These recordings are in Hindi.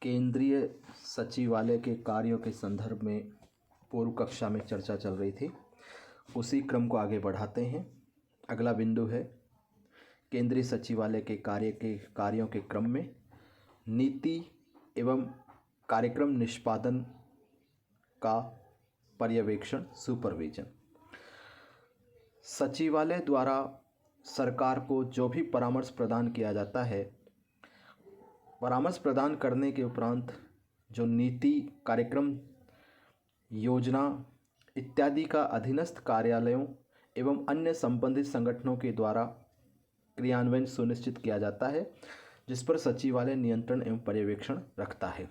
केंद्रीय सचिवालय के कार्यों के संदर्भ में पूर्व कक्षा में चर्चा चल रही थी, उसी क्रम को आगे बढ़ाते हैं। अगला बिंदु है केंद्रीय सचिवालय के कार्यों के क्रम में नीति एवं कार्यक्रम निष्पादन का पर्यवेक्षण, सुपरविजन। सचिवालय द्वारा सरकार को जो भी परामर्श प्रदान किया जाता है, परामर्श प्रदान करने के उपरांत जो नीति, कार्यक्रम, योजना इत्यादि का अधीनस्थ कार्यालयों एवं अन्य संबंधित संगठनों के द्वारा क्रियान्वयन सुनिश्चित किया जाता है, जिस पर सचिवालय नियंत्रण एवं पर्यवेक्षण रखता है।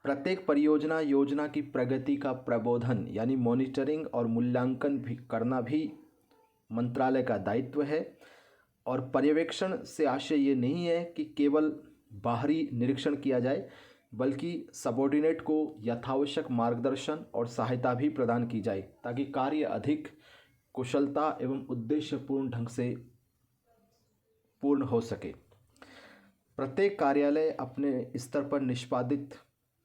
प्रत्येक परियोजना योजना की प्रगति का प्रबोधन यानी मॉनिटरिंग और मूल्यांकन भी करना भी मंत्रालय का दायित्व है। और पर्यवेक्षण से आशय ये नहीं है कि केवल बाहरी निरीक्षण किया जाए, बल्कि सबऑर्डिनेट को यथावश्यक मार्गदर्शन और सहायता भी प्रदान की जाए, ताकि कार्य अधिक कुशलता एवं उद्देश्यपूर्ण ढंग से पूर्ण हो सके। प्रत्येक कार्यालय अपने स्तर पर निष्पादित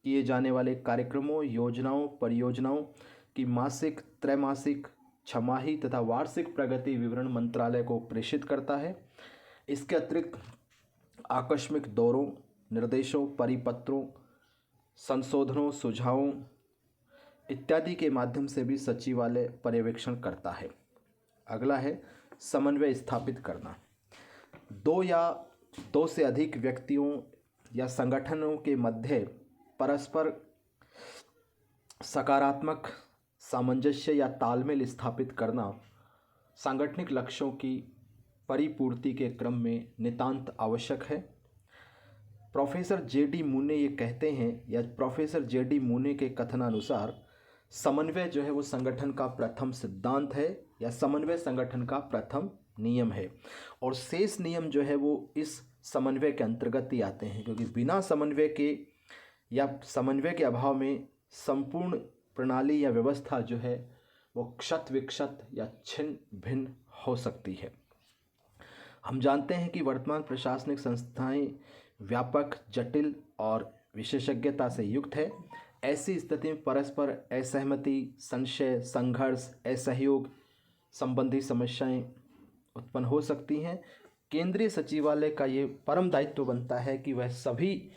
किए जाने वाले कार्यक्रमों, योजनाओं, परियोजनाओं की मासिक, त्रैमासिक, छमाही तथा वार्षिक प्रगति विवरण मंत्रालय को प्रेषित करता है। इसके अतिरिक्त आकस्मिक दौरों, निर्देशों, परिपत्रों, संशोधनों, सुझावों इत्यादि के माध्यम से भी सचिवालय पर्यवेक्षण करता है। अगला है समन्वय स्थापित करना। दो से अधिक व्यक्तियों या संगठनों के मध्य परस्पर सकारात्मक सामंजस्य या तालमेल स्थापित करना सांगठनिक लक्ष्यों की परिपूर्ति के क्रम में नितांत आवश्यक है। Professor JD. मूने ये कहते हैं, या प्रोफेसर जे.डी. मूने के कथनानुसार समन्वय जो है वो संगठन का प्रथम सिद्धांत है, या समन्वय संगठन का प्रथम नियम है। और शेष नियम जो है वो इस समन्वय के अंतर्गत ही आते हैं, क्योंकि बिना समन्वय के या समन्वय के अभाव में संपूर्ण प्रणाली या व्यवस्था जो है वो क्षत विक्षत या छिन्न भिन्न हो सकती है। हम जानते हैं कि वर्तमान प्रशासनिक संस्थाएं व्यापक, जटिल और विशेषज्ञता से युक्त है। ऐसी स्थिति में परस्पर असहमति, संशय, संघर्ष, असहयोग संबंधी समस्याएं उत्पन्न हो सकती हैं। केंद्रीय सचिवालय का ये परम दायित्व बनता है कि वह सभी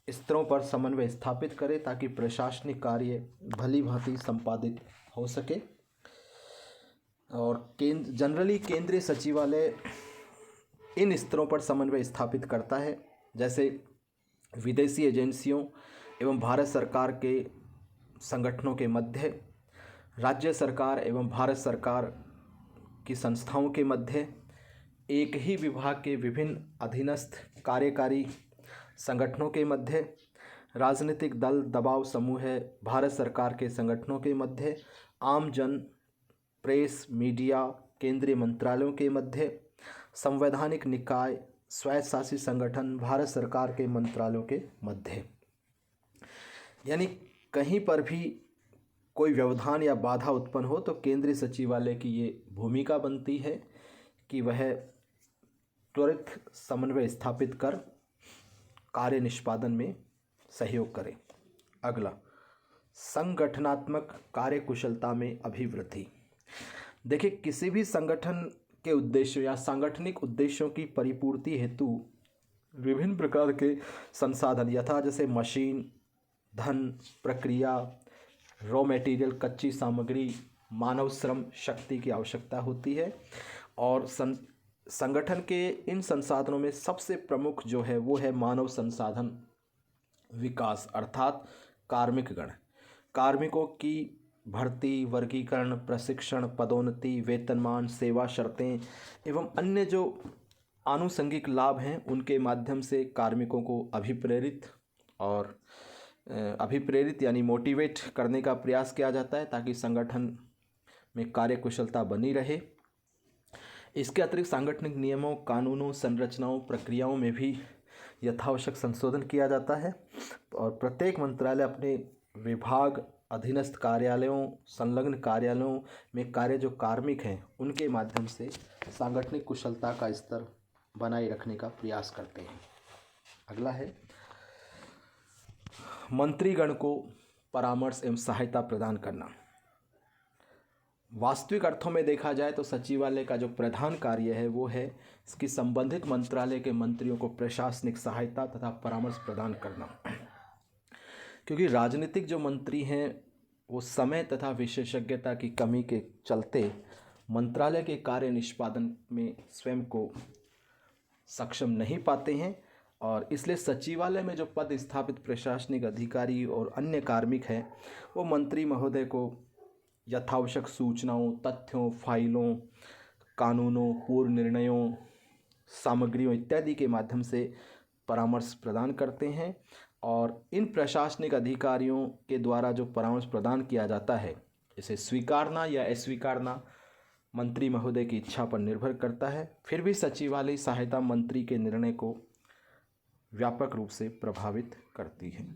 स्तरों पर समन्वय स्थापित करे, ताकि प्रशासनिक कार्य भली भांति संपादित हो सके। और जनरली केंद्रीय सचिवालय इन स्तरों पर समन्वय स्थापित करता है, जैसे विदेशी एजेंसियों एवं भारत सरकार के संगठनों के मध्य, राज्य सरकार एवं भारत सरकार की संस्थाओं के मध्य, एक ही विभाग के विभिन्न अधीनस्थ कार्यकारी संगठनों के मध्य, राजनीतिक दल, दबाव समूह, भारत सरकार के संगठनों के मध्य, आम जन, प्रेस, मीडिया, केंद्रीय मंत्रालयों के मध्य, संवैधानिक निकाय, स्वायत्तशासी संगठन, भारत सरकार के मंत्रालयों के मध्य। यानी कहीं पर भी कोई व्यवधान या बाधा उत्पन्न हो तो केंद्रीय सचिवालय की ये भूमिका बनती है कि वह त्वरित समन्वय स्थापित कर कार्य निष्पादन में सहयोग करें। अगला, संगठनात्मक कार्यकुशलता में अभिवृद्धि। देखिए, किसी भी संगठन के उद्देश्य या सांगठनिक उद्देश्यों की परिपूर्ति हेतु विभिन्न प्रकार के संसाधन, यथा जैसे मशीन, धन, प्रक्रिया, रॉ मटेरियल, कच्ची सामग्री, मानव श्रम शक्ति की आवश्यकता होती है। और संगठन के इन संसाधनों में सबसे प्रमुख जो है वो है मानव संसाधन विकास, अर्थात कार्मिक गण। कार्मिकों की भर्ती, वर्गीकरण, प्रशिक्षण, पदोन्नति, वेतनमान, सेवा शर्तें एवं अन्य जो आनुषंगिक लाभ हैं, उनके माध्यम से कार्मिकों को अभिप्रेरित यानी मोटिवेट करने का प्रयास किया जाता है, ताकि संगठन में कार्यकुशलता बनी रहे। इसके अतिरिक्त सांगठनिक नियमों, कानूनों, संरचनाओं, प्रक्रियाओं में भी यथावश्यक संशोधन किया जाता है। और प्रत्येक मंत्रालय अपने विभाग, अधीनस्थ कार्यालयों, संलग्न कार्यालयों में कार्य जो कार्मिक हैं, उनके माध्यम से सांगठनिक कुशलता का स्तर बनाए रखने का प्रयास करते हैं। अगला है मंत्रीगण को परामर्श एवं सहायता प्रदान करना। वास्तविक अर्थों में देखा जाए तो सचिवालय का जो प्रधान कार्य है वो है इसकी संबंधित मंत्रालय के मंत्रियों को प्रशासनिक सहायता तथा परामर्श प्रदान करना। क्योंकि राजनीतिक जो मंत्री हैं वो समय तथा विशेषज्ञता की कमी के चलते मंत्रालय के कार्य निष्पादन में स्वयं को सक्षम नहीं पाते हैं, और इसलिए सचिवालय में जो पद स्थापित प्रशासनिक अधिकारी और अन्य कार्मिक हैं वो मंत्री महोदय को यथावश्यक सूचनाओं, तथ्यों, फाइलों, कानूनों, पूर्व निर्णयों, सामग्रियों इत्यादि के माध्यम से परामर्श प्रदान करते हैं। और इन प्रशासनिक अधिकारियों के द्वारा जो परामर्श प्रदान किया जाता है इसे स्वीकारना या अस्वीकारना मंत्री महोदय की इच्छा पर निर्भर करता है। फिर भी सचिवालय सहायता मंत्री के निर्णय को व्यापक रूप से प्रभावित करती है।